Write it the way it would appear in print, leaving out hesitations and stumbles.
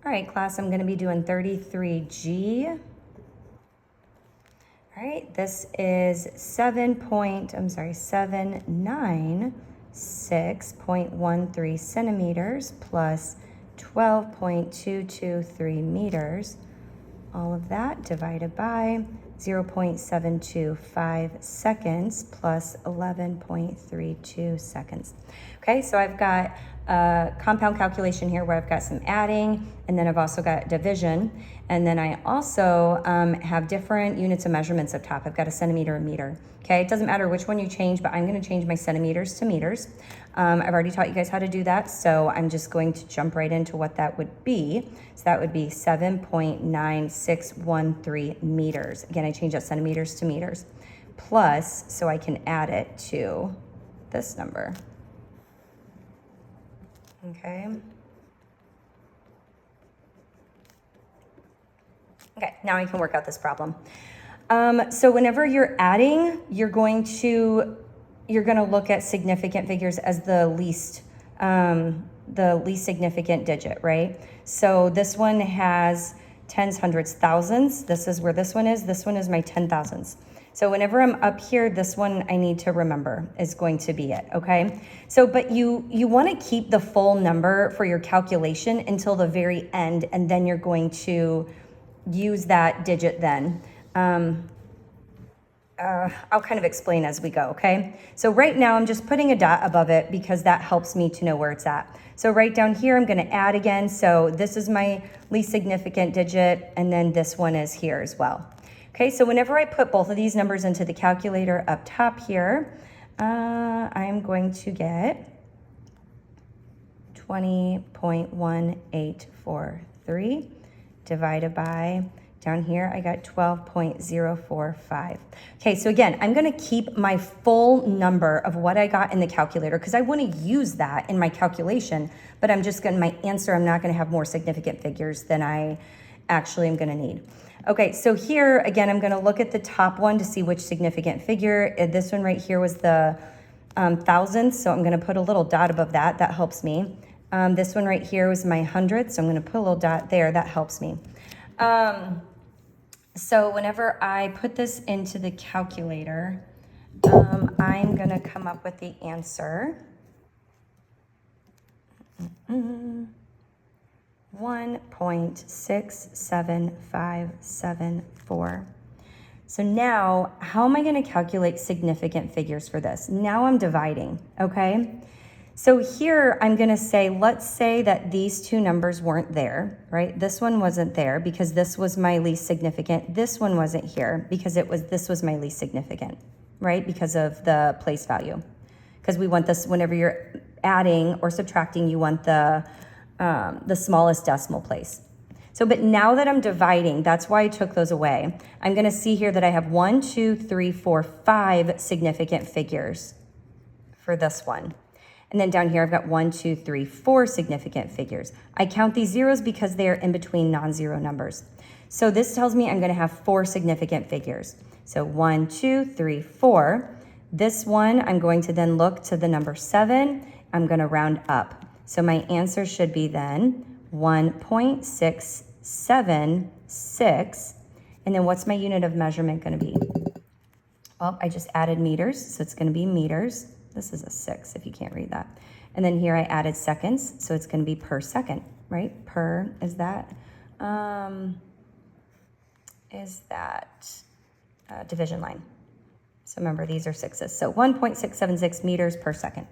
All right, class, I'm gonna be doing 33G. All right, this is 796.13 centimeters plus 12.223 meters. All of that divided by 0.725 seconds plus 11.32 seconds. Okay, so I've got a compound calculation here where I've got some adding, and then I've also got division, and then I also have different units of measurements up top. I've got a centimeter, a meter. Okay, it doesn't matter which one you change, but I'm going to change my centimeters to meters. I've already taught you guys how to do that, so I'm just going to jump right into what that would be. So that would be 7.9613 meters. Again, I change that centimeters to meters. Plus, so I can add it to this number. Okay. Okay, now I can work out this problem. So whenever you're adding, you're going to look at significant figures as the least significant digit, right? So this one has tens, hundreds, thousands. This is where this one is. This one is my 10,000s. So whenever I'm up here, this one I need to remember is going to be it, okay? So, but you want to keep the full number for your calculation until the very end, and then you're going to use that digit then. I'll kind of explain as we go, okay? So right now I'm just putting a dot above it because that helps me to know where it's at. So right down here, I'm gonna add again. So this is my least significant digit, and then this one is here as well. Okay, so whenever I put both of these numbers into the calculator up top here, I'm going to get 20.1843 divided by, down here, I got 12.045. Okay, so again, I'm gonna keep my full number of what I got in the calculator because I wanna use that in my calculation, but I'm just gonna, my answer, I'm not gonna have more significant figures than I actually am gonna need. Okay, so here, again, I'm gonna look at the top one to see which significant figure. This one right here was the thousandths, so I'm gonna put a little dot above that, that helps me. This one right here was my hundredths, so I'm gonna put a little dot there, that helps me. So whenever I put this into the calculator, I'm gonna come up with the answer. 1.6574. So now, how am I gonna calculate significant figures for this? Now I'm dividing, okay? So here I'm gonna say, let's say that these two numbers weren't there, right? This one wasn't there because this was my least significant. This one wasn't here because this was my least significant, right? Because of the place value. Because we want this, whenever you're adding or subtracting, you want the smallest decimal place. So, but now that I'm dividing, that's why I took those away. I'm gonna see here that I have 1, 2, 3, 4, 5 significant figures for this one. And then down here, I've got 1, 2, 3, 4 significant figures. I count these zeros because they are in between non-zero numbers. So this tells me I'm gonna have 4 significant figures. So 1, 2, 3, 4. This one, I'm going to then look to the number 7. I'm gonna round up. So my answer should be then 1.676. And then what's my unit of measurement gonna be? Well, I just added meters, so it's gonna be meters. This is a 6 if you can't read that. And then here I added seconds, so it's gonna be per second, right? Per is that division line. So remember, these are 6s. So 1.676 meters per second.